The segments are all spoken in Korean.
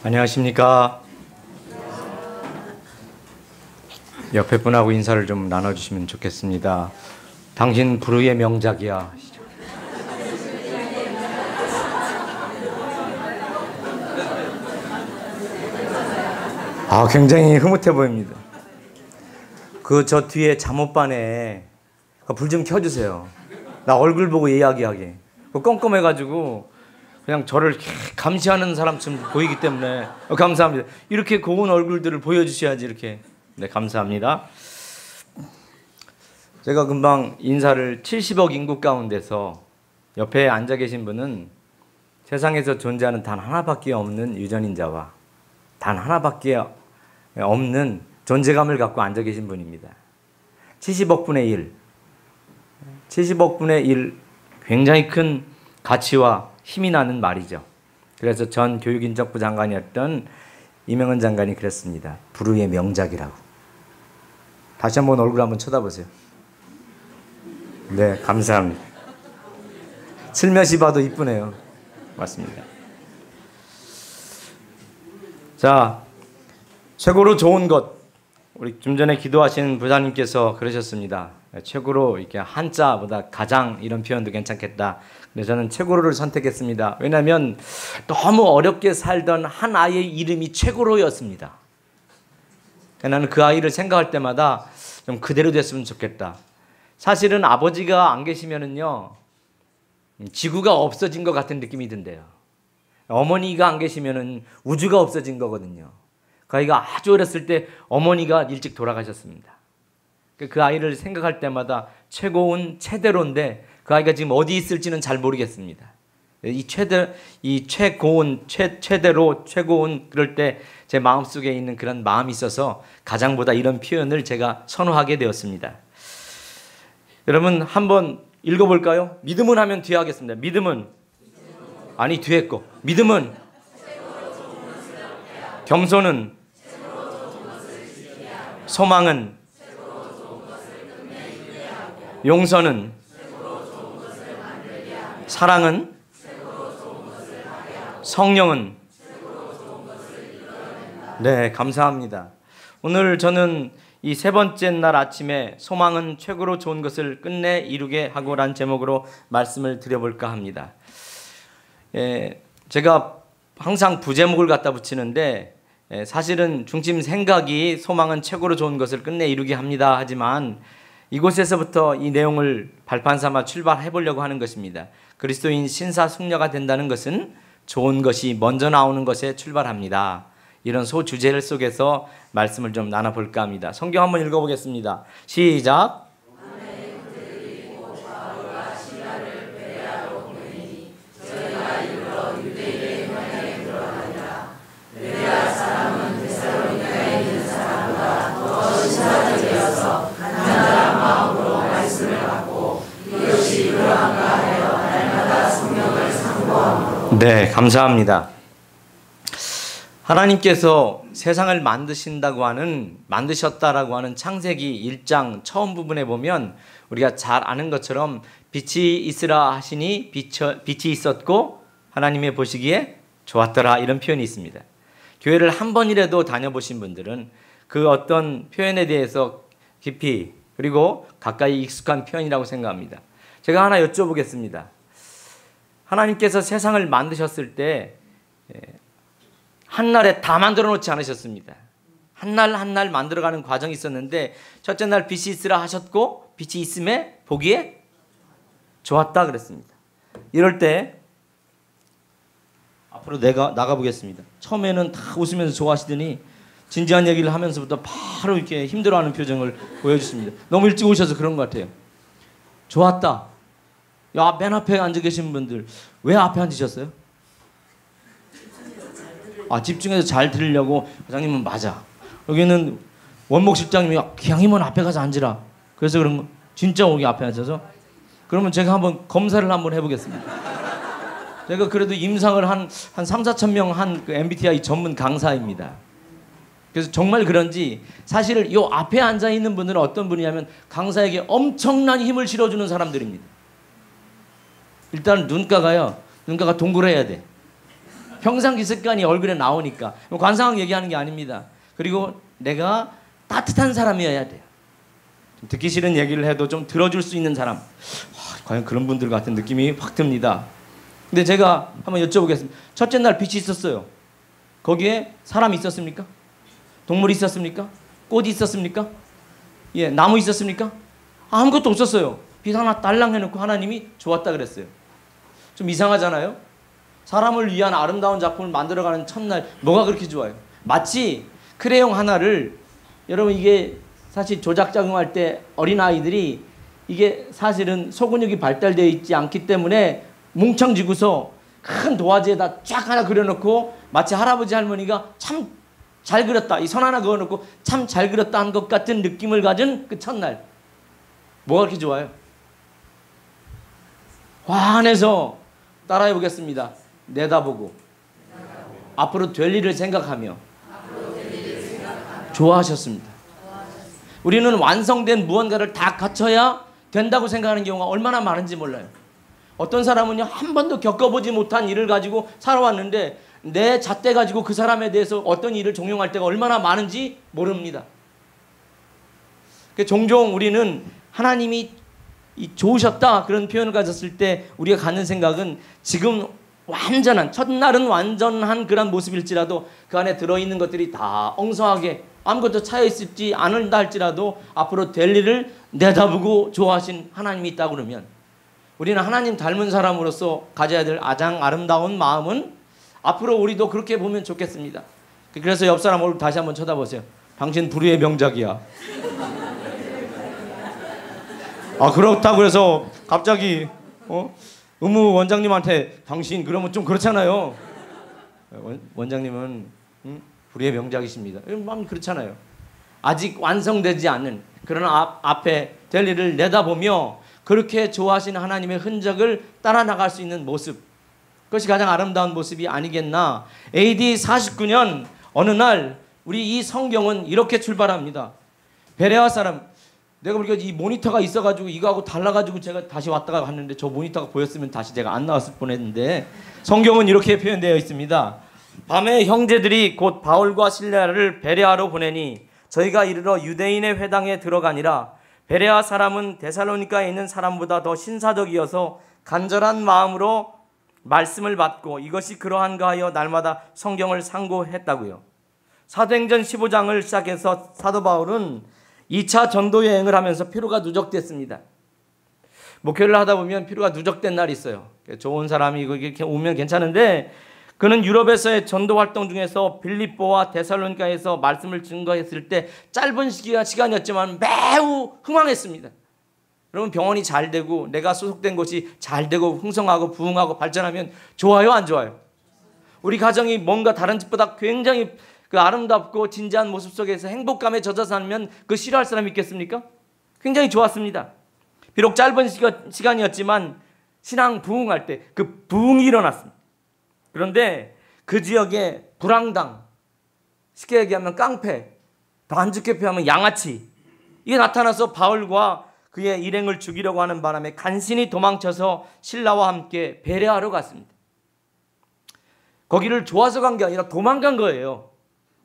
안녕하십니까. 옆에 분하고 인사를 좀 나눠주시면 좋겠습니다. 당신 불후의 명작이야. 굉장히 흐뭇해 보입니다. 저 뒤에 잠옷반에 불 좀 켜주세요. 나 얼굴 보고 이야기하게. 껌껌해가지고 그냥 저를 감시하는 사람처럼 보이기 때문에 감사합니다. 이렇게 고운 얼굴들을 보여주셔야지 이렇게. 네, 감사합니다. 제가 금방 인사를 70억 인구 가운데서 옆에 앉아 계신 분은 세상에서 존재하는 단 하나밖에 없는 유전인자와 단 하나밖에 없는 존재감을 갖고 앉아 계신 분입니다. 70억 분의 1. 70억 분의 1. 굉장히 큰 가치와 힘이 나는 말이죠. 그래서 전 교육인정부 장관이었던 이명헌 장관이 그랬습니다. 불후의 명작이라고. 다시 한번 얼굴 한번 쳐다보세요. 네, 감사합니다. 슬며시 봐도 이쁘네요. 맞습니다. 자, 최고로 좋은 것. 우리 좀 전에 기도하신 부장님께서 그러셨습니다. 최고로 이렇게 한자보다 가장 이런 표현도 괜찮겠다. 그래서 저는 최고로를 선택했습니다. 왜냐하면 너무 어렵게 살던 한 아이의 이름이 최고로였습니다. 나는 그 아이를 생각할 때마다 좀 그대로 됐으면 좋겠다. 사실은 아버지가 안 계시면은요, 지구가 없어진 것 같은 느낌이 든대요. 어머니가 안 계시면은 우주가 없어진 거거든요. 그 아이가 아주 어렸을 때 어머니가 일찍 돌아가셨습니다. 그 아이를 생각할 때마다 최고운 최대로인데 그 아이가 지금 어디 있을지는 잘 모르겠습니다. 최대로 최고운 그럴 때 제 마음속에 있는 그런 마음이 있어서 가장보다 이런 표현을 제가 선호하게 되었습니다. 여러분 한번 읽어볼까요? 믿음은 하면 뒤에 하겠습니다. 믿음은 아니 뒤에 거. 믿음은 겸손은 소망은 용서는 사랑은 성령은 네, 감사합니다. 오늘 저는 이 세 번째 날 아침에 소망은 최고로 좋은 것을 끝내 이루게 하고란 제목으로 말씀을 드려볼까 합니다. 제가 항상 부제목을 갖다 붙이는데 사실은 중심 생각이 소망은 최고로 좋은 것을 끝내 이루게 합니다. 하지만 이곳에서부터 이 내용을 발판 삼아 출발해 보려고 하는 것입니다. 그리스도인 신사숙녀가 된다는 것은 좋은 것이 먼저 나오는 것에 출발합니다. 이런 소주제를 속에서 말씀을 좀 나눠볼까 합니다. 성경 한번 읽어보겠습니다. 시작. 네, 감사합니다. 하나님께서 세상을 만드셨다라고 하는 창세기 1장 처음 부분에 보면 우리가 잘 아는 것처럼 빛이 있으라 하시니 빛이 있었고 하나님의 보시기에 좋았더라, 이런 표현이 있습니다. 교회를 한 번이라도 다녀보신 분들은 그 어떤 표현에 대해서 깊이 그리고 가까이 익숙한 표현이라고 생각합니다. 제가 하나 여쭤보겠습니다. 하나님께서 세상을 만드셨을 때 한날에 다 만들어 놓지 않으셨습니다. 한날 한날 만들어가는 과정이 있었는데 첫째 날 빛이 있으라 하셨고 빛이 있음에 보기에 좋았다 그랬습니다. 이럴 때 앞으로 내가 나가보겠습니다. 처음에는 다 웃으면서 좋아하시더니 진지한 얘기를 하면서부터 바로 이렇게 힘들어하는 표정을 보여주십니다. 너무 일찍 오셔서 그런 것 같아요. 좋았다. 야, 맨 앞에 앉아 계신 분들 왜 앞에 앉으셨어요? 집중해서 잘 들으려고. 회장님은 맞아. 여기는 원목 실장님이 기왕이면 앞에 가서 앉으라. 그래서 그런 거 진짜 여기 앞에 앉아서. 그러면 제가 한번 검사를 한번 해보겠습니다. 제가 그래도 임상을 한 3, 4천 명 한 그 MBTI 전문 강사입니다. 그래서 정말 그런지 사실 이 앞에 앉아 있는 분들은 어떤 분이냐면 강사에게 엄청난 힘을 실어주는 사람들입니다. 일단 눈가가 동그래야 돼. 평상시 습관이 얼굴에 나오니까. 관상학 얘기하는 게 아닙니다. 그리고 내가 따뜻한 사람이어야 돼요. 좀 듣기 싫은 얘기를 해도 좀 들어줄 수 있는 사람. 과연 그런 분들 같은 느낌이 확 듭니다. 근데 제가 한번 여쭤보겠습니다. 첫째 날 빛이 있었어요. 거기에 사람이 있었습니까? 동물이 있었습니까? 꽃이 있었습니까? 나무 있었습니까? 아무것도 없었어요. 빛 하나 딸랑 해놓고 하나님이 좋았다 그랬어요. 좀 이상하잖아요? 사람을 위한 아름다운 작품을 만들어가는 첫날 뭐가 그렇게 좋아요? 마치 크레용 하나를, 여러분 이게 사실 조작 작용할 때 어린아이들이 이게 사실은 소근육이 발달되어 있지 않기 때문에 뭉청지고서 큰 도화지에다 쫙 하나 그려놓고 마치 할아버지 할머니가 참 잘 그렸다, 이 선 하나 그어놓고 참 잘 그렸다 한 것 같은 느낌을 가진 그 첫날 뭐가 그렇게 좋아요? 환해서 따라해 보겠습니다. 내다보고 앞으로 될 일을 생각하며 좋아하셨습니다. 우리는 완성된 무언가를 다 갖춰야 된다고 생각하는 경우가 얼마나 많은지 몰라요. 어떤 사람은요, 한 번도 겪어보지 못한 일을 가지고 살아왔는데 내 잣대 가지고 그 사람에 대해서 어떤 일을 종용할 때가 얼마나 많은지 모릅니다. 종종 우리는 하나님이 좋으셨다 그런 표현을 가졌을 때 우리가 갖는 생각은 지금 첫날은 완전한 그런 모습일지라도 그 안에 들어있는 것들이 다 엉성하게 아무것도 차여있지 않는다 할지라도 앞으로 될 일을 내다보고 좋아하신 하나님이 있다고 그러면 우리는 하나님 닮은 사람으로서 가져야 될 가장 아름다운 마음은 앞으로 우리도 그렇게 보면 좋겠습니다. 그래서 옆 사람 얼굴 다시 한번 쳐다보세요. 당신 불후의 명작이야. 그렇다고 해서 갑자기 의무 원장님한테 당신 그러면 좀 그렇잖아요. 원장님은 불후의 명작이십니다. 마음이 그렇잖아요. 아직 완성되지 않는 그런 앞에 될 일을 내다보며 그렇게 좋아하시는 하나님의 흔적을 따라 나갈 수 있는 모습, 그것이 가장 아름다운 모습이 아니겠나. AD 49년 어느 날 우리 이 성경은 이렇게 출발합니다. 베레아 사람, 내가 보니까 이 모니터가 있어가지고 이거하고 달라가지고 제가 다시 왔다가 갔는데 저 모니터가 보였으면 다시 제가 안 나왔을 뻔했는데 성경은 이렇게 표현되어 있습니다. 밤에 형제들이 곧 바울과 실라를 베레아로 보내니 저희가 이르러 유대인의 회당에 들어가니라. 베레아 사람은 데살로니가에 있는 사람보다 더 신사적이어서 간절한 마음으로 말씀을 받고 이것이 그러한가 하여 날마다 성경을 상고했다고요. 사도행전 15장을 시작해서 사도 바울은 2차 전도 여행을 하면서 피로가 누적됐습니다. 목회를 하다 보면 피로가 누적된 날이 있어요. 좋은 사람이 이렇게 오면 괜찮은데 그는 유럽에서의 전도 활동 중에서 빌립보와 데살로니가에서 말씀을 증거했을 때 짧은 시간이었지만 매우 흥황했습니다. 여러분, 병원이 잘 되고 내가 소속된 곳이 잘 되고 흥성하고 부흥하고 발전하면 좋아요, 안 좋아요? 우리 가정이 뭔가 다른 집보다 굉장히 그 아름답고 진지한 모습 속에서 행복감에 젖어 살면 그 싫어할 사람이 있겠습니까? 굉장히 좋았습니다. 비록 짧은 시간이었지만 신앙 부흥할 때 그 부흥이 일어났습니다. 그런데 그 지역에 불황당, 쉽게 얘기하면 깡패, 더 안 좋게 표현하면 양아치, 이게 나타나서 바울과 그의 일행을 죽이려고 하는 바람에 간신히 도망쳐서 신라와 함께 베레아로 갔습니다. 거기를 좋아서 간 게 아니라 도망간 거예요.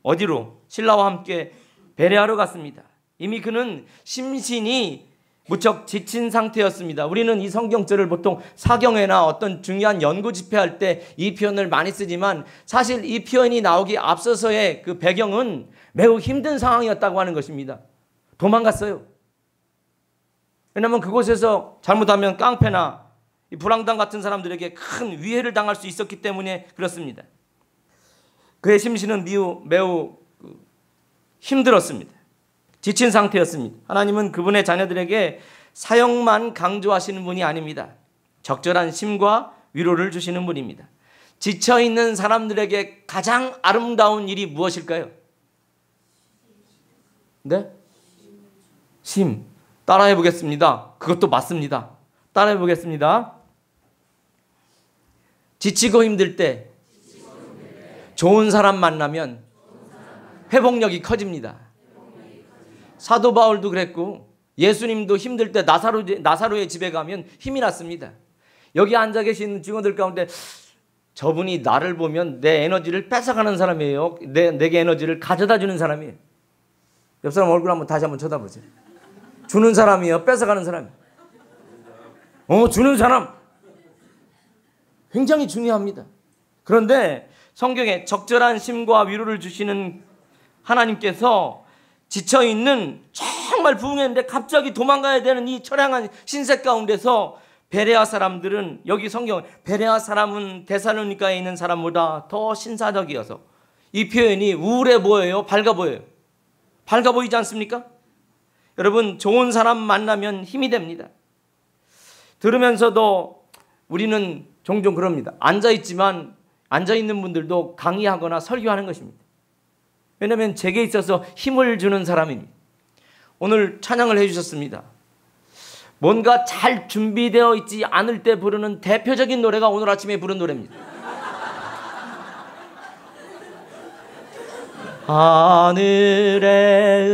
어디로? 신라와 함께 베레아로 갔습니다. 이미 그는 심신이 무척 지친 상태였습니다. 우리는 이 성경절을 보통 사경회나 어떤 중요한 연구 집회할 때 이 표현을 많이 쓰지만 사실 이 표현이 나오기 앞서서의 그 배경은 매우 힘든 상황이었다고 하는 것입니다. 도망갔어요. 왜냐하면 그곳에서 잘못하면 깡패나 이 불황당 같은 사람들에게 큰 위해를 당할 수 있었기 때문에 그렇습니다. 그의 심신은 매우 힘들었습니다. 지친 상태였습니다. 하나님은 그분의 자녀들에게 사역만 강조하시는 분이 아닙니다. 적절한 힘과 위로를 주시는 분입니다. 지쳐있는 사람들에게 가장 아름다운 일이 무엇일까요? 네? 심. 따라해 보겠습니다. 그것도 맞습니다. 따라해 보겠습니다. 지치고 힘들 때 좋은 사람 만나면 회복력이 커집니다. 사도 바울도 그랬고 예수님도 힘들 때 나사로의 집에 가면 힘이 났습니다. 여기 앉아 계신 직원들 가운데 저분이 나를 보면 내 에너지를 뺏어가는 사람이에요. 내게 에너지를 가져다 주는 사람이에요. 옆 사람 얼굴 한번 다시 한번 쳐다보세요. 주는 사람이에요? 뺏어가는 사람이에요? 주는 사람. 굉장히 중요합니다. 그런데 성경에 적절한 힘과 위로를 주시는 하나님께서 지쳐있는 정말 부흥했는데 갑자기 도망가야 되는 이 처량한 신세 가운데서 베레아 사람들은, 여기 성경 베레아 사람은 데살로니가에 있는 사람보다 더 신사적이어서, 이 표현이 우울해 보여요? 밝아 보여요? 밝아 보이지 않습니까? 여러분, 좋은 사람 만나면 힘이 됩니다. 들으면서도 우리는 종종 그럽니다. 앉아있지만 앉아있는 분들도 강의하거나 설교하는 것입니다. 왜냐하면 제게 있어서 힘을 주는 사람입니다. 오늘 찬양을 해주셨습니다. 뭔가 잘 준비되어 있지 않을 때 부르는 대표적인 노래가 오늘 아침에 부른 노래입니다. 하늘의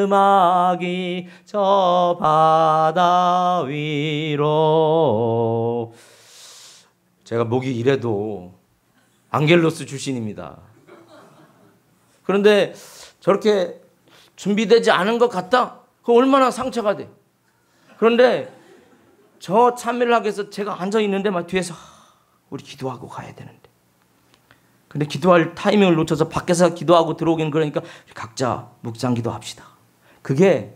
음악이 저 바다 위로. 제가 목이 이래도 앙겔로스 출신입니다. 그런데 저렇게 준비되지 않은 것 같다? 그거 얼마나 상처가 돼. 그런데 저 참여를 하기 위해서 제가 앉아있는데 막 뒤에서 우리 기도하고 가야 되는데, 근데 기도할 타이밍을 놓쳐서 밖에서 기도하고 들어오긴, 그러니까 각자 묵상 기도합시다. 그게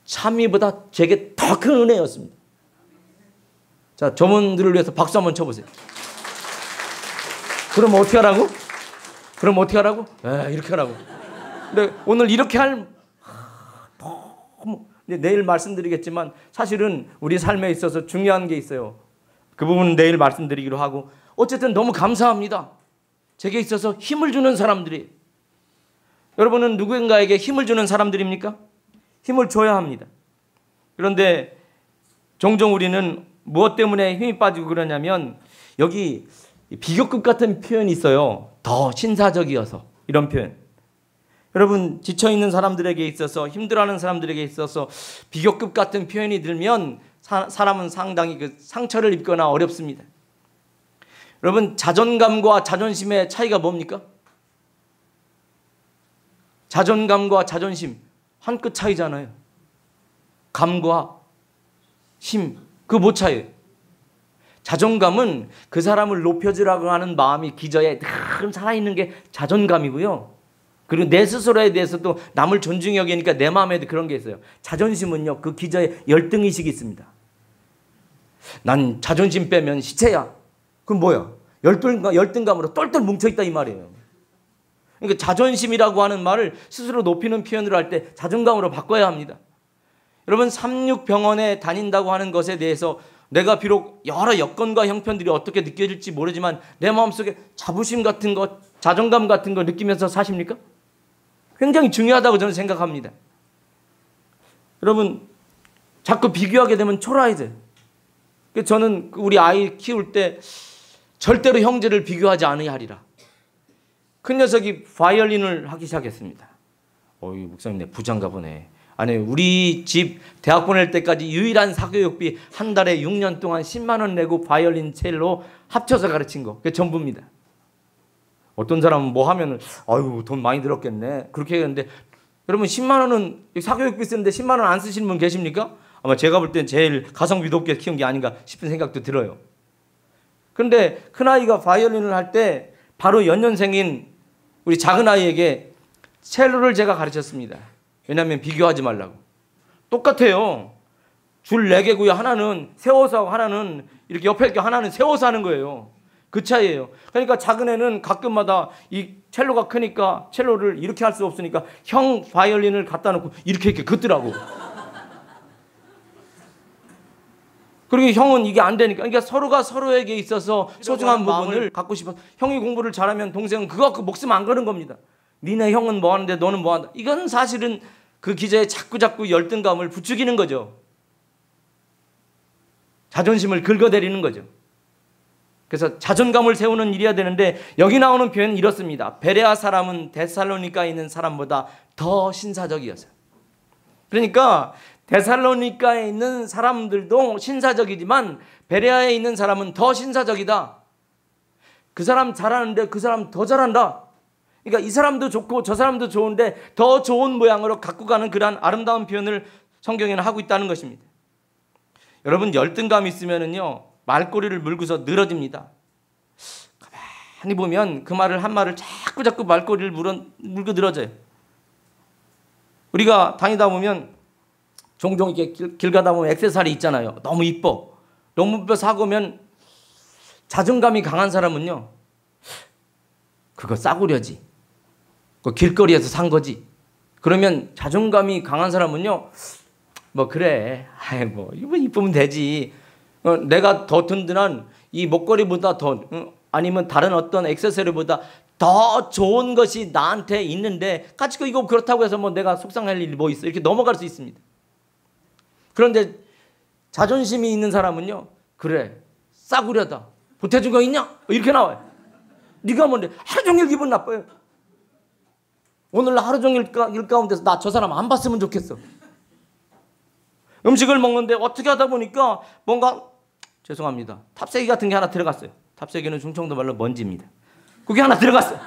참여보다 제게 더 큰 은혜였습니다. 자, 저분들을 위해서 박수 한번 쳐보세요. 그럼 어떻게 하라고? 이렇게 하라고. 근데 오늘 이렇게 너무, 내일 말씀드리겠지만 사실은 우리 삶에 있어서 중요한 게 있어요. 그 부분은 내일 말씀드리기로 하고, 어쨌든 너무 감사합니다. 제게 있어서 힘을 주는 사람들이. 여러분은 누군가에게 힘을 주는 사람들입니까? 힘을 줘야 합니다. 그런데 종종 우리는 무엇 때문에 힘이 빠지고 그러냐면, 여기 비교급 같은 표현이 있어요. 더 신사적이어서, 이런 표현. 여러분, 지쳐있는 사람들에게 있어서, 힘들어하는 사람들에게 있어서 비교급 같은 표현이 들면 사람은 상당히 그 상처를 입거나 어렵습니다. 여러분, 자존감과 자존심의 차이가 뭡니까? 자존감과 자존심 한 끗 차이잖아요. 감과 심, 그 뭐 차이예요? 자존감은 그 사람을 높여주라고 하는 마음이 기저에 늘 살아있는 게 자존감이고요. 그리고 내 스스로에 대해서도 남을 존중히 여기니까 내 마음에도 그런 게 있어요. 자존심은요, 그 기저에 열등의식이 있습니다. 난 자존심 빼면 시체야. 그럼 뭐야? 열등감으로 똘똘 뭉쳐있다 이 말이에요. 그러니까 자존심이라고 하는 말을 스스로 높이는 표현으로 할 때 자존감으로 바꿔야 합니다. 여러분, 삼육병원에 다닌다고 하는 것에 대해서 내가 비록 여러 여건과 형편들이 어떻게 느껴질지 모르지만 내 마음속에 자부심 같은 것, 자존감 같은 거 느끼면서 사십니까? 굉장히 중요하다고 저는 생각합니다. 여러분, 자꾸 비교하게 되면 초라해져요. 저는 우리 아이 키울 때 절대로 형제를 비교하지 않으리라. 큰 녀석이 바이올린을 하기 시작했습니다. 어이, 목사님 내 부자인가 보네. 아니, 우리 집 대학 보낼 때까지 유일한 사교육비 한 달에 6년 동안 10만 원 내고 바이올린 첼로 합쳐서 가르친 거. 그게 전부입니다. 어떤 사람은 뭐 하면은 아유, 돈 많이 들었겠네. 그렇게 했는데 여러분, 10만 원은 사교육비 쓰는데 10만 원 안 쓰시는 분 계십니까? 아마 제가 볼 땐 제일 가성비 높게 키운 게 아닌가 싶은 생각도 들어요. 그런데 큰아이가 바이올린을 할 때 바로 연년생인 우리 작은아이에게 첼로를 제가 가르쳤습니다. 왜냐하면 비교하지 말라고. 똑같아요. 줄 4개고요. 하나는 세워서 하고 하나는 이렇게 옆에 게 하나는 세워서 하는 거예요. 그 차이예요. 그러니까 작은 애는 가끔마다 이 첼로가 크니까 첼로를 이렇게 할 수 없으니까 형 바이올린을 갖다 놓고 이렇게 긋더라고. 그리고 형은 이게 안 되니까. 그러니까 서로가 서로에게 있어서 소중한 부분을 갖고 싶어서 형이 공부를 잘하면 동생은 그거 갖고 목숨 안 거는 겁니다. 니네 형은 뭐 하는데 너는 뭐 한다. 이건 사실은 그 기저에 자꾸 열등감을 부추기는 거죠. 자존심을 긁어대리는 거죠. 그래서 자존감을 세우는 일이어야 되는데 여기 나오는 표현은 이렇습니다. 베레아 사람은 데살로니가에 있는 사람보다 더 신사적이었어요. 그러니까 데살로니가에 있는 사람들도 신사적이지만 베레아에 있는 사람은 더 신사적이다. 그 사람 잘하는데 그 사람 더 잘한다. 그러니까 이 사람도 좋고 저 사람도 좋은데 더 좋은 모양으로 갖고 가는 그러한 아름다운 표현을 성경에는 하고 있다는 것입니다. 여러분, 열등감이 있으면은요, 말꼬리를 물고서 늘어집니다. 가만히 보면 그 말을 한 말을 자꾸 말꼬리를 물고 늘어져요. 우리가 다니다 보면 종종 이렇게 길 가다 보면 액세서리 있잖아요. 너무 이뻐. 너무 이뻐 사고면 자존감이 강한 사람은요, 그거 싸구려지. 그 길거리에서 산 거지. 그러면 자존감이 강한 사람은요, 뭐 그래, 아이 뭐 이거 이쁘면 되지. 내가 더 든든한 이 목걸이보다 더 아니면 다른 어떤 액세서리보다 더 좋은 것이 나한테 있는데 가지고 이거 그렇다고 해서 뭐 내가 속상할 일이 뭐 있어, 이렇게 넘어갈 수 있습니다. 그런데 자존심이 있는 사람은요, 그래 싸구려다, 보태준 거 있냐, 이렇게 나와요. 네가 뭔데 하루 종일 기분 나빠요. 오늘 하루 종일 일 가운데서 나 저 사람 안 봤으면 좋겠어. 음식을 먹는데 어떻게 하다 보니까 뭔가 죄송합니다, 탑세기 같은 게 하나 들어갔어요. 탑세기는 충청도 말로 먼지입니다. 그게 하나 들어갔어요.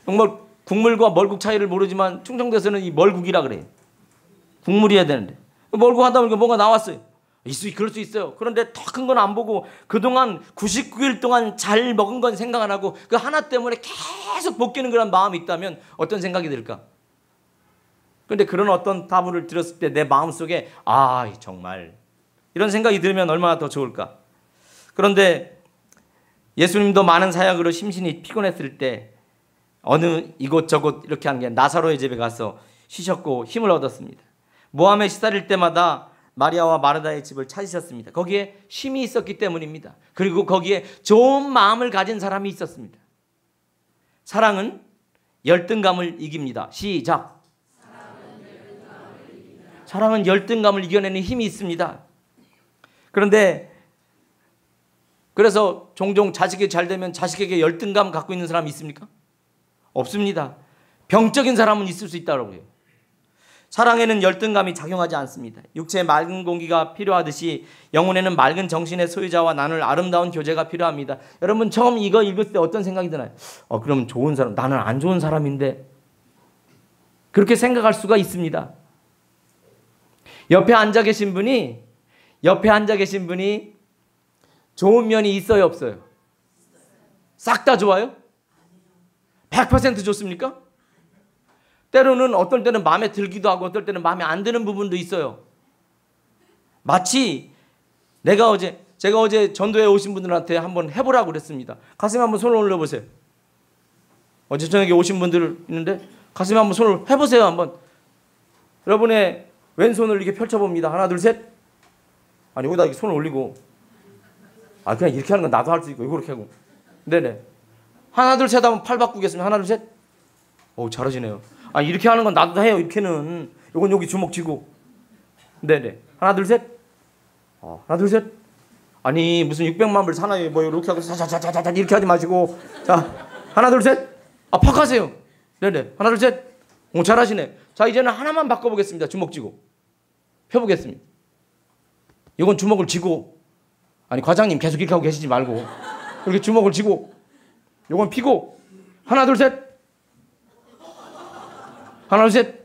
정말 국물과 멀국 차이를 모르지만 충청도에서는 이 멀국이라 그래요. 국물이어야 되는데 멀국 하다 보니까 뭔가 나왔어요. 그럴 수 있어요. 그런데 더 큰 건 안 보고 그동안 99일 동안 잘 먹은 건 생각 안 하고 그 하나 때문에 계속 볶이는 그런 마음이 있다면 어떤 생각이 들까? 그런데 그런 어떤 답을 들었을 때 내 마음속에 정말 이런 생각이 들면 얼마나 더 좋을까? 그런데 예수님도 많은 사역으로 심신이 피곤했을 때 어느 이곳저곳 이렇게 하는 게 나사로의 집에 가서 쉬셨고 힘을 얻었습니다. 모함에 시달릴 때마다 마리아와 마르다의 집을 찾으셨습니다. 거기에 쉼이 있었기 때문입니다. 그리고 거기에 좋은 마음을 가진 사람이 있었습니다. 사랑은 열등감을 이깁니다. 시작. 사랑은 열등감을 이겨내는 힘이 있습니다. 그래서 종종 자식이 잘 되면 자식에게 열등감 갖고 있는 사람이 있습니까? 없습니다. 병적인 사람은 있을 수 있다고 해요. 사랑에는 열등감이 작용하지 않습니다. 육체에 맑은 공기가 필요하듯이 영혼에는 맑은 정신의 소유자와 나눌 아름다운 교제가 필요합니다. 여러분, 처음 이거 읽을 때 어떤 생각이 드나요? 그럼 좋은 사람, 나는 안 좋은 사람인데. 그렇게 생각할 수가 있습니다. 옆에 앉아 계신 분이 옆에 앉아 계신 분이 좋은 면이 있어요, 없어요? 싹 다 좋아요? 100% 좋습니까? 때로는 어떨 때는 마음에 들기도 하고 어떨 때는 마음에 안 드는 부분도 있어요. 마치 제가 어제 전도에 오신 분들한테 한번 해보라고 그랬습니다. 가슴에 한번 손을 올려보세요. 어제 저녁에 오신 분들 있는데 가슴에 한번 손을 해보세요. 한번. 여러분의 왼손을 이렇게 펼쳐봅니다. 하나 둘 셋. 아니 여기다 이렇게 손을 올리고 그냥 이렇게 하는 건 나도 할 수 있고 이렇게 하고. 네네. 하나 둘 셋 하면 팔 바꾸겠습니다. 하나 둘 셋. 오 잘하시네요. 이렇게 하는 건 나도 해요. 이렇게는. 요건 여기 주먹 쥐고. 네네. 하나 둘 셋. 하나 둘 셋. 아니 무슨 600만 불 사나이 뭐 이렇게 하고 자자자자자 이렇게 하지 마시고. 자 하나 둘 셋. 팍 하세요. 네네. 하나 둘 셋. 오 잘하시네. 자 이제는 하나만 바꿔보겠습니다. 주먹 쥐고. 펴보겠습니다. 이건 주먹을 쥐고. 아니 과장님 계속 이렇게 하고 계시지 말고 이렇게 주먹을 쥐고. 요건 피고. 하나 둘 셋. 하나 둘 셋.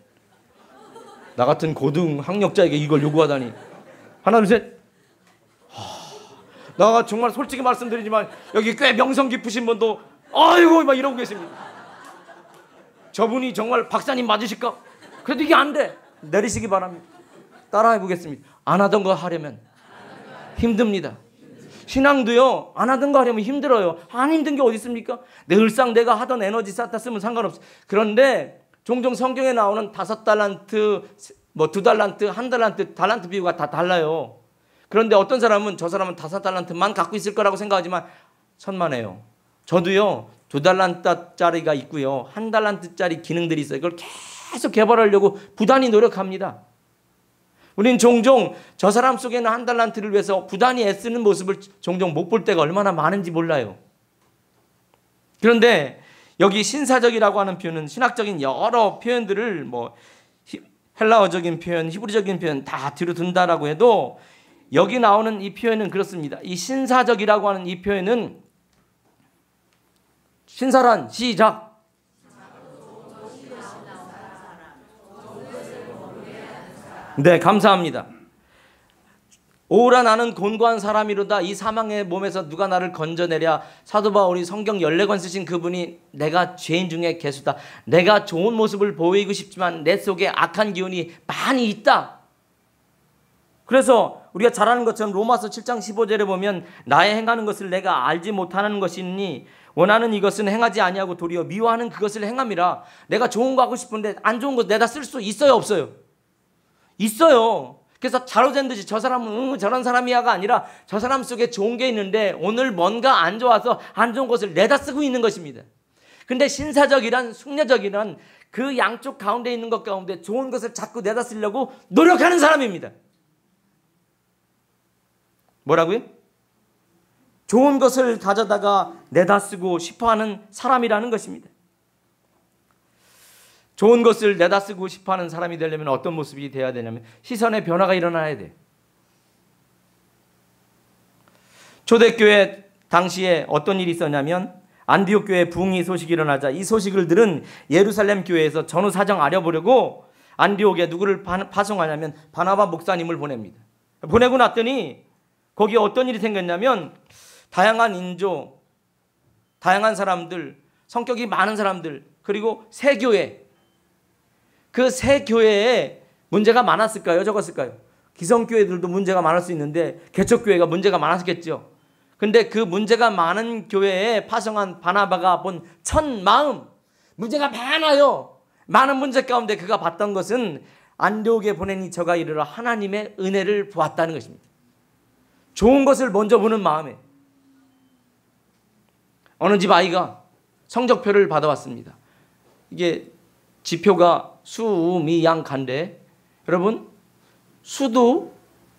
나 같은 고등 학력자에게 이걸 요구하다니. 하나 둘 셋. 나 정말 솔직히 말씀드리지만 여기 꽤 명성 깊으신 분도 아이고 막 이러고 계십니다. 저분이 정말 박사님 맞으실까? 그래도 이게 안 돼. 내리시기 바랍니다. 따라해 보겠습니다. 안 하던 거 하려면 힘듭니다. 신앙도요. 안 하던 거 하려면 힘들어요. 안 힘든 게 어디 있습니까? 늘상 내가 하던 에너지 쌓다 쓰면 상관없어. 그런데 종종 성경에 나오는 5달란트, 2달란트, 1달란트, 달란트 비유가 다 달라요. 그런데 어떤 사람은 저 사람은 5달란트만 갖고 있을 거라고 생각하지만 천만에요. 저도요. 2달란트짜리가 있고요. 1달란트짜리 기능들이 있어요. 그걸 계속 개발하려고 부단히 노력합니다. 우린 종종 저 사람 속에는 1달란트를 위해서 부단히 애쓰는 모습을 종종 못 볼 때가 얼마나 많은지 몰라요. 그런데 여기 신사적이라고 하는 표현은 신학적인 여러 표현들을 헬라어적인 표현, 히브리적인 표현 다 뒤로 둔다라고 해도 여기 나오는 이 표현은 그렇습니다. 이 신사적이라고 하는 이 표현은 신사란 시작. 네, 감사합니다. 오라 나는 곤고한 사람이로다. 이 사망의 몸에서 누가 나를 건져내랴. 사도 바울이 성경 14권 쓰신 그분이 내가 죄인 중에 괴수다. 내가 좋은 모습을 보이고 싶지만 내 속에 악한 기운이 많이 있다. 그래서 우리가 잘 아는 것처럼 로마서 7장 15절에 보면 나의 행하는 것을 내가 알지 못하는 것이니 원하는 이것은 행하지 아니하고 도리어 미워하는 그것을 행함이라. 내가 좋은 거 하고 싶은데 안 좋은 거 내다 쓸 수 있어요, 없어요? 있어요. 그래서 자로잰 듯이 저 사람은 저런 사람이야가 아니라 저 사람 속에 좋은 게 있는데 오늘 뭔가 안 좋아서 안 좋은 것을 내다 쓰고 있는 것입니다. 근데 신사적이란 숙녀적이란 그 양쪽 가운데 있는 것 가운데 좋은 것을 자꾸 내다 쓰려고 노력하는 사람입니다. 뭐라고요? 좋은 것을 가져다가 내다 쓰고 싶어하는 사람이라는 것입니다. 좋은 것을 내다 쓰고 싶어하는 사람이 되려면 어떤 모습이 돼야 되냐면 시선의 변화가 일어나야 돼요. 초대교회 당시에 어떤 일이 있었냐면 안디옥 교회에 부흥의 소식이 일어나자 이 소식을 들은 예루살렘 교회에서 전후 사정 알아보려고 안디옥에 누구를 파송하냐면 바나바 목사님을 보냅니다. 보내고 났더니 거기에 어떤 일이 생겼냐면 다양한 인종, 다양한 사람들, 성격이 많은 사람들, 그리고 새 교회, 그 새 교회에 문제가 많았을까요? 적었을까요? 기성교회들도 문제가 많을 수 있는데 개척교회가 문제가 많았겠죠. 근데 그 문제가 많은 교회에 파송한 바나바가 본 첫 마음, 문제가 많아요. 많은 문제 가운데 그가 봤던 것은 안디옥에 보내니 저가 이르러 하나님의 은혜를 보았다는 것입니다. 좋은 것을 먼저 보는 마음에 어느 집 아이가 성적표를 받아왔습니다. 이게 지표가 수, 미, 양, 간데 여러분 수도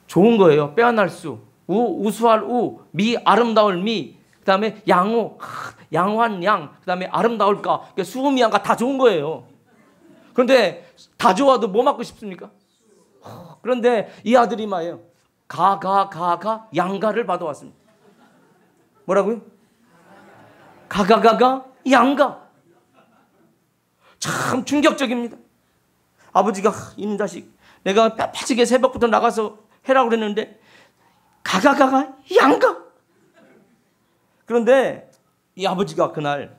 좋은 거예요. 빼어날 수. 우수할 우, 미, 아름다울 미, 그 다음에 양호, 양호한 양, 그 다음에 아름다울까. 수, 미, 양가 다 좋은 거예요. 그런데 다 좋아도 뭐 맞고 싶습니까? 그런데 이 아들이 말이에요. 양가를 받아왔습니다. 뭐라고요? 양가. 참 충격적입니다. 아버지가 이놈 자식 내가 빠지게 새벽부터 나가서 해라고 그랬는데 가가가가 양가. 그런데 이 아버지가 그날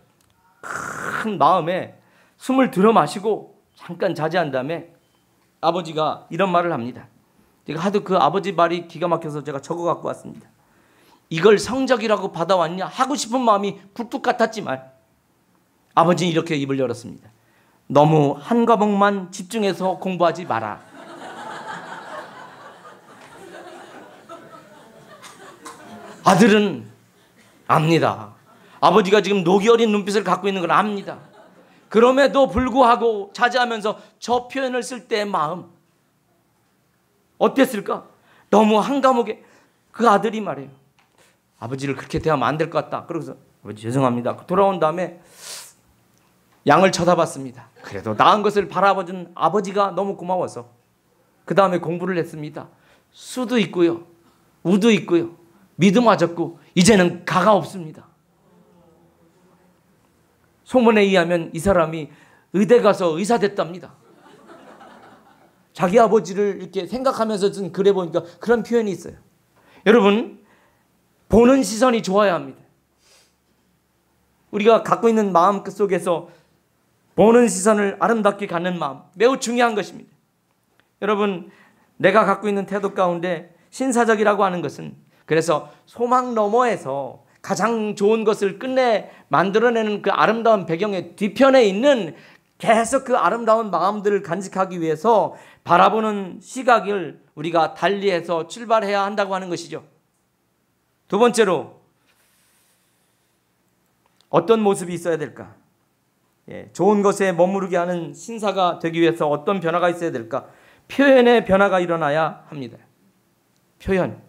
큰 마음에 숨을 들어 마시고 잠깐 자제한 다음에 아버지가 이런 말을 합니다. 제가 하도 그 아버지 말이 기가 막혀서 제가 적어 갖고 왔습니다. 이걸 성적이라고 받아왔냐 하고 싶은 마음이 굴뚝 같았지만 아버지는 이렇게 입을 열었습니다. 너무 한 과목만 집중해서 공부하지 마라. 아들은 압니다. 아버지가 지금 녹이 어린 눈빛을 갖고 있는 걸 압니다. 그럼에도 불구하고 자제하면서 저 표현을 쓸 때의 마음 어땠을까? 너무 한 과목에 그 아들이 말해요. 아버지를 그렇게 대하면 안 될 것 같다. 그러고서 아버지 죄송합니다. 돌아온 다음에 양을 쳐다봤습니다. 그래도 나은 것을 바라봐준 아버지가 너무 고마워서 그 다음에 공부를 했습니다. 수도 있고요. 우도 있고요. 미도 맞았고 이제는 가가 없습니다. 소문에 의하면 이 사람이 의대 가서 의사 됐답니다. 자기 아버지를 이렇게 생각하면서 쓴 글에 보니까 그런 표현이 있어요. 여러분, 보는 시선이 좋아야 합니다. 우리가 갖고 있는 마음 속에서 보는 시선을 아름답게 갖는 마음 매우 중요한 것입니다. 여러분, 내가 갖고 있는 태도 가운데 신사적이라고 하는 것은 그래서 소망 너머에서 가장 좋은 것을 끝내 만들어내는 그 아름다운 배경의 뒤편에 있는 계속 그 아름다운 마음들을 간직하기 위해서 바라보는 시각을 우리가 달리해서 출발해야 한다고 하는 것이죠. 두 번째로 어떤 모습이 있어야 될까? 좋은 것에 머무르게 하는 신사가 되기 위해서 어떤 변화가 있어야 될까? 표현의 변화가 일어나야 합니다. 표현.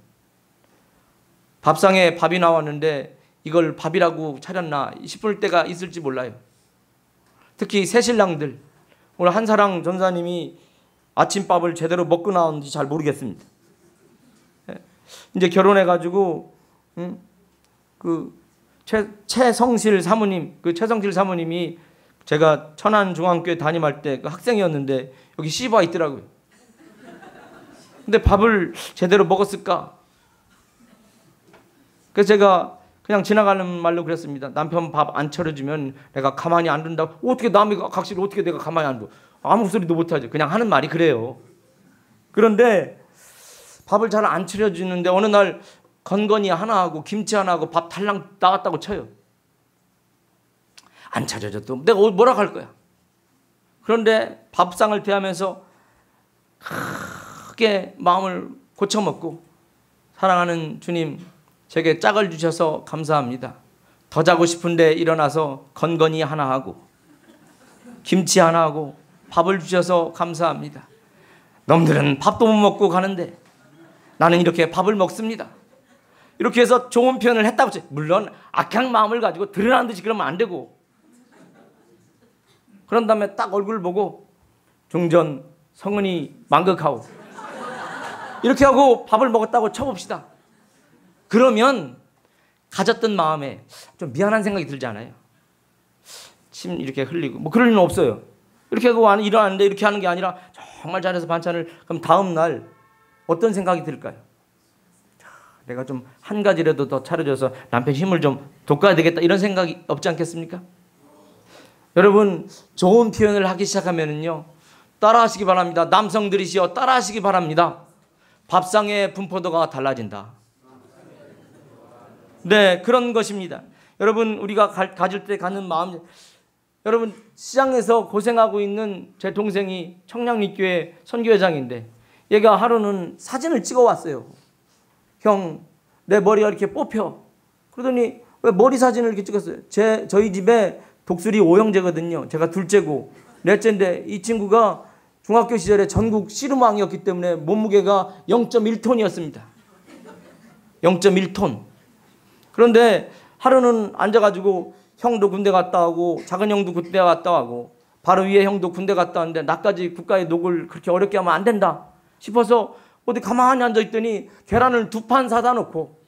밥상에 밥이 나왔는데 이걸 밥이라고 차렸나 싶을 때가 있을지 몰라요. 특히 새신랑들, 오늘 한사랑 전사님이 아침밥을 제대로 먹고 나왔는지 잘 모르겠습니다. 이제 결혼해가지고 그 최성실 사모님, 그 최성실 사모님이 제가 천안중앙교회 담임할 때 그 학생이었는데 여기 시집와 있더라고요. 근데 밥을 제대로 먹었을까? 그래서 제가 그냥 지나가는 말로 그랬습니다. 남편 밥 안 차려주면 내가 가만히 안 둔다. 어떻게 남의 각시를 어떻게 내가 가만히 안 둬? 아무 소리도 못하죠. 그냥 하는 말이 그래요. 그런데 밥을 잘 안 차려주는데 어느 날 건건이 하나 하고 김치 하나 하고 밥 달랑 나갔다고 쳐요. 안 차려줘도 내가 뭐라 할 거야. 그런데 밥상을 대하면서 크게 마음을 고쳐먹고 사랑하는 주님 제게 짝을 주셔서 감사합니다. 더 자고 싶은데 일어나서 건건이 하나 하고 김치 하나 하고 밥을 주셔서 감사합니다. 놈들은 밥도 못 먹고 가는데 나는 이렇게 밥을 먹습니다. 이렇게 해서 좋은 표현을 했다고 쳐요. 물론 악한 마음을 가지고 드러나는 듯이 그러면 안 되고 그런 다음에 딱 얼굴 보고 중전 성은이 만극하오 이렇게 하고 밥을 먹었다고 쳐봅시다. 그러면 가졌던 마음에 좀 미안한 생각이 들지 않아요? 침 이렇게 흘리고 뭐 그럴 일은 없어요. 이렇게 하고 일어났는데 이렇게 하는 게 아니라 정말 잘해서 반찬을 그럼 다음 날 어떤 생각이 들까요? 내가 좀 한 가지라도 더 차려줘서 남편 힘을 좀 돋궈야 되겠다 이런 생각이 없지 않겠습니까? 여러분 좋은 표현을 하기 시작하면은요 따라하시기 바랍니다. 남성들이시여 따라하시기 바랍니다. 밥상의 분포도가 달라진다. 네, 그런 것입니다. 여러분 우리가 가질 때 갖는 마음. 여러분 시장에서 고생하고 있는 제 동생이 청량리교회 선교회장인데 얘가 하루는 사진을 찍어 왔어요. 형, 내 머리가 이렇게 뽑혀. 그러더니 왜 머리 사진을 이렇게 찍었어요? 저희 집에 독수리 5형제거든요. 제가 둘째고 넷째인데 이 친구가 중학교 시절에 전국 씨름왕이었기 때문에 몸무게가 0.1톤이었습니다. 0.1톤. 그런데 하루는 앉아가지고 형도 군대 갔다 오고 작은 형도 군대 갔다 오고 바로 위에 형도 군대 갔다 왔는데 나까지 국가의 녹을 그렇게 어렵게 하면 안 된다 싶어서 어디 가만히 앉아있더니 계란을 2판 사다 놓고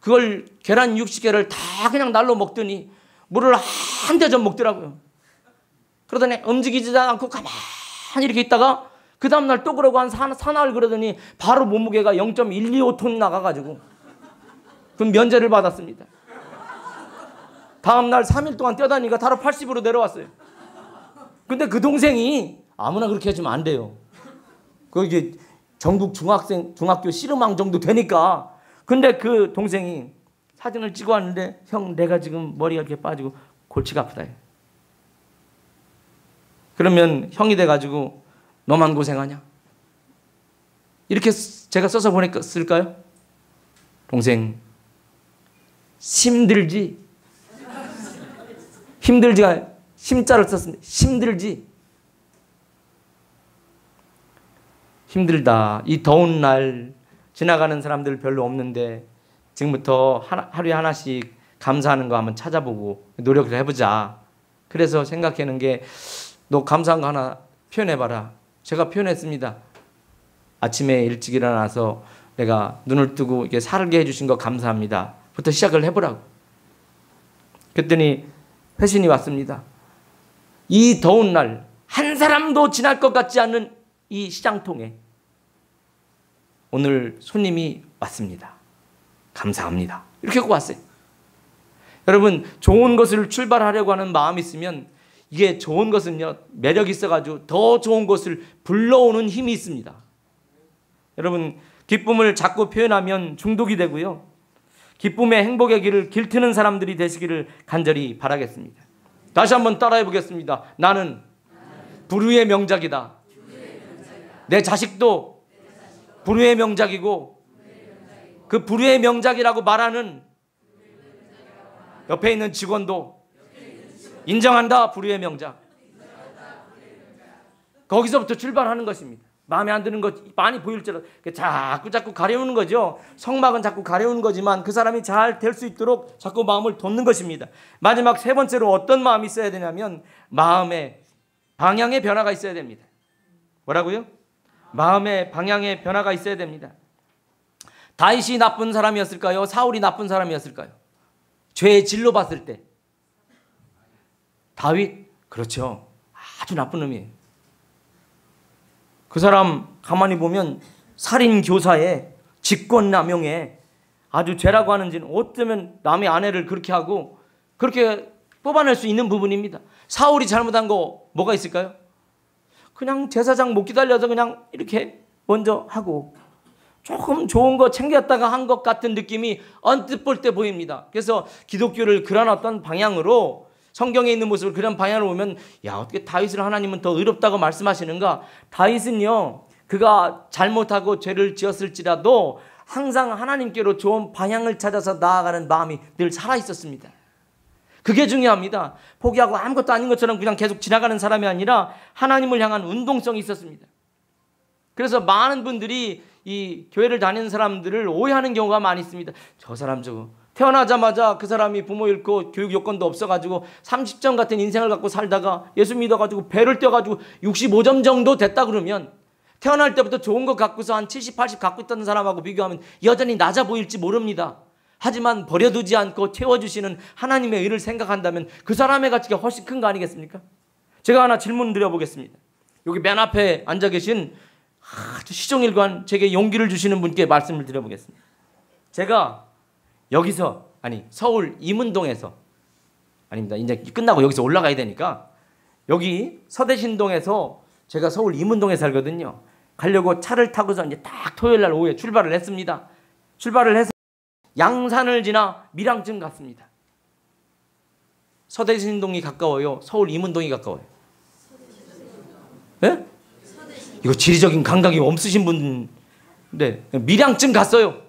그걸 계란 60개를 다 그냥 날로 먹더니 물을 한 대접 먹더라고요. 그러더니 움직이지 않고 가만히 이렇게 있다가 그 다음날 또 그러고 한 사나흘 그러더니 바로 몸무게가 0.125톤 나가가지고 그럼 면제를 받았습니다. 다음날 3일 동안 뛰어다니니까 바로 80으로 내려왔어요. 근데 그 동생이 아무나 그렇게 해주면 안 돼요. 이게 전국 중학교 씨름왕 정도 되니까. 근데 그 동생이 사진을 찍어 왔는데 형 내가 지금 머리가 이렇게 빠지고 골치가 아프다. 그러면 형이 돼가지고 너만 고생하냐? 이렇게 제가 써서 보냈을까요? 동생 힘들지? 힘들지가 힘자를 썼습니다. 힘들지? 힘들다. 이 더운 날 지나가는 사람들 별로 없는데 지금부터 하루에 하나씩 감사하는 거 한번 찾아보고 노력을 해보자. 그래서 생각하는 게 너 감사한 거 하나 표현해봐라. 제가 표현했습니다. 아침에 일찍 일어나서 내가 눈을 뜨고 이렇게 살게 해주신 거 감사합니다. 부터 시작을 해보라고. 그랬더니 회신이 왔습니다. 이 더운 날 한 사람도 지날 것 같지 않은 이 시장통에 오늘 손님이 왔습니다. 감사합니다. 이렇게 하고 왔어요. 여러분 좋은 것을 출발하려고 하는 마음이 있으면 이게 좋은 것은요 매력이 있어가지고 더 좋은 것을 불러오는 힘이 있습니다. 여러분 기쁨을 자꾸 표현하면 중독이 되고요. 기쁨의 행복의 길을 길트는 사람들이 되시기를 간절히 바라겠습니다. 다시 한번 따라해 보겠습니다. 나는 불후의 명작이다. 내 자식도 불후의 명작이고 그 불후의 명작이라고 말하는 옆에 있는 직원도 인정한다. 불후의 명작. 거기서부터 출발하는 것입니다. 마음에 안 드는 것 많이 보일지라도 자꾸 가려우는 거죠. 성막은 자꾸 가려우는 거지만 그 사람이 잘 될 수 있도록 자꾸 마음을 돋는 것입니다. 마지막 세 번째로 어떤 마음이 있어야 되냐면 마음의 방향의 변화가 있어야 됩니다. 뭐라고요? 마음의 방향의 변화가 있어야 됩니다. 다윗이 나쁜 사람이었을까요? 사울이 나쁜 사람이었을까요? 죄의 질로 봤을 때 다윗 그렇죠. 아주 나쁜 놈이에요. 그 사람 가만히 보면 살인 교사에 직권남용에 아주 죄라고 하는지는 어쩌면 남의 아내를 그렇게 하고 그렇게 뽑아낼 수 있는 부분입니다. 사울이 잘못한 거 뭐가 있을까요? 그냥 제사장 못 기다려서 그냥 이렇게 먼저 하고 조금 좋은 거 챙겼다가 한 것 같은 느낌이 언뜻 볼 때 보입니다. 그래서 기독교를 그런 어떤 방향으로 성경에 있는 모습을 그런 방향으로 보면 야 어떻게 다윗을 하나님은 더 의롭다고 말씀하시는가? 다윗은요 그가 잘못하고 죄를 지었을지라도 항상 하나님께로 좋은 방향을 찾아서 나아가는 마음이 늘 살아있었습니다. 그게 중요합니다. 포기하고 아무것도 아닌 것처럼 그냥 계속 지나가는 사람이 아니라 하나님을 향한 운동성이 있었습니다. 그래서 많은 분들이 이 교회를 다니는 사람들을 오해하는 경우가 많이 있습니다. 저 사람 저거 태어나자마자 그 사람이 부모 잃고 교육 요건도 없어가지고 30점 같은 인생을 갖고 살다가 예수 믿어가지고 배를 떼어가지고 65점 정도 됐다 그러면 태어날 때부터 좋은 거 갖고서 한 70, 80 갖고 있던 사람하고 비교하면 여전히 낮아 보일지 모릅니다. 하지만 버려두지 않고 채워주시는 하나님의 의를 생각한다면 그 사람의 가치가 훨씬 큰 거 아니겠습니까? 제가 하나 질문 드려보겠습니다. 여기 맨 앞에 앉아 계신 아주 시종일관 제게 용기를 주시는 분께 말씀을 드려보겠습니다. 제가 여기서 서울 이문동에서 아닙니다. 이제 끝나고 여기서 올라가야 되니까 여기 서대신동에서 제가 서울 이문동에 살거든요. 가려고 차를 타고서 이제 딱 토요일 날 오후에 출발을 했습니다. 출발을 해서 양산을 지나 밀양쯤 갔습니다. 서대신동이 가까워요? 서울 이문동이 가까워요? 예? 이거 지리적인 감각이 없으신 분인데 밀양쯤 갔어요.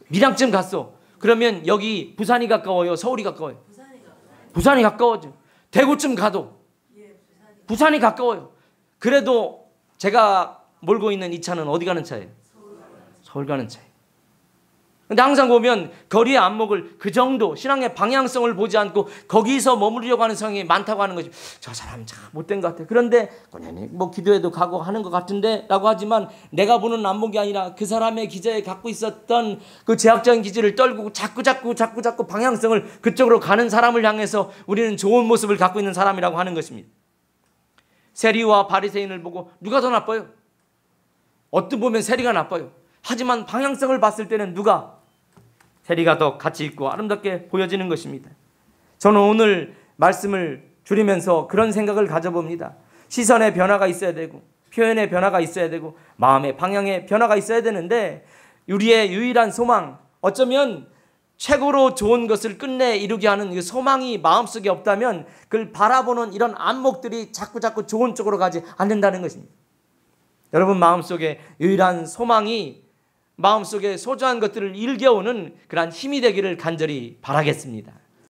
밀양쯤 갔어. 그러면 여기 부산이 가까워요? 서울이 가까워요? 부산이 가까워져. 대구쯤 가도 부산이 가까워요. 그래도 제가 몰고 있는 이 차는 어디 가는 차예요? 서울 가는 차예요. 근데 항상 보면 거리의 안목을 그 정도 신앙의 방향성을 보지 않고 거기서 머무르려고 하는 성이 많다고 하는 거죠. 저 사람 참 못된 것 같아. 그런데 뭐 기도해도 가고 하는 것 같은데 라고 하지만 내가 보는 안목이 아니라 그 사람의 기저에 갖고 있었던 그 제약적인 기질을 떨고 자꾸 방향성을 그쪽으로 가는 사람을 향해서 우리는 좋은 모습을 갖고 있는 사람이라고 하는 것입니다. 세리와 바리새인을 보고 누가 더 나빠요? 어떤 보면 세리가 나빠요. 하지만 방향성을 봤을 때는 누가? 세리가 더 가치 있고 아름답게 보여지는 것입니다. 저는 오늘 말씀을 줄이면서 그런 생각을 가져봅니다. 시선의 변화가 있어야 되고 표현의 변화가 있어야 되고 마음의 방향의 변화가 있어야 되는데 우리의 유일한 소망, 어쩌면 최고로 좋은 것을 끝내 이루게 하는 소망이 마음속에 없다면 그걸 바라보는 이런 안목들이 자꾸 좋은 쪽으로 가지 않는다는 것입니다. 여러분 마음속에 유일한 소망이 마음속에 소중한 것들을 일깨우는 그러한 힘이 되기를 간절히 바라겠습니다.